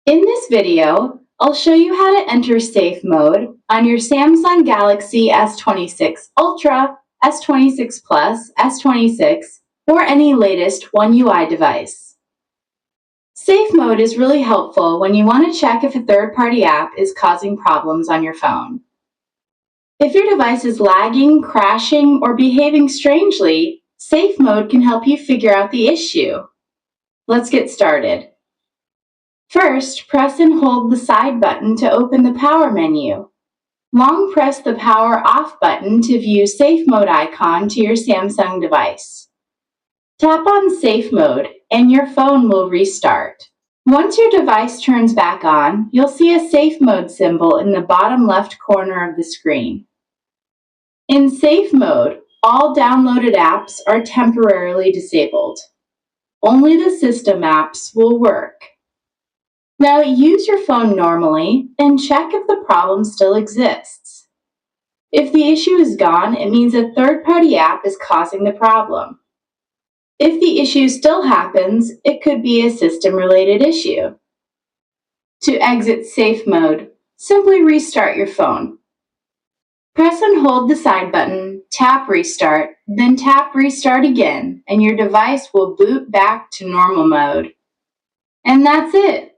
In this video, I'll show you how to enter safe mode on your Samsung Galaxy S26 Ultra, S26 Plus, S26, or any latest One UI device. Safe mode is really helpful when you want to check if a third-party app is causing problems on your phone. If your device is lagging, crashing, or behaving strangely, safe mode can help you figure out the issue. Let's get started. First, press and hold the side button to open the power menu. Long press the power off button to view safe mode icon to your Samsung device. Tap on safe mode and your phone will restart. Once your device turns back on, you'll see a safe mode symbol in the bottom left corner of the screen. In safe mode, all downloaded apps are temporarily disabled. Only the system apps will work. Now use your phone normally and check if the problem still exists. If the issue is gone, it means a third-party app is causing the problem. If the issue still happens, it could be a system-related issue. To exit safe mode, simply restart your phone. Press and hold the side button, tap restart, then tap restart again, and your device will boot back to normal mode. And that's it.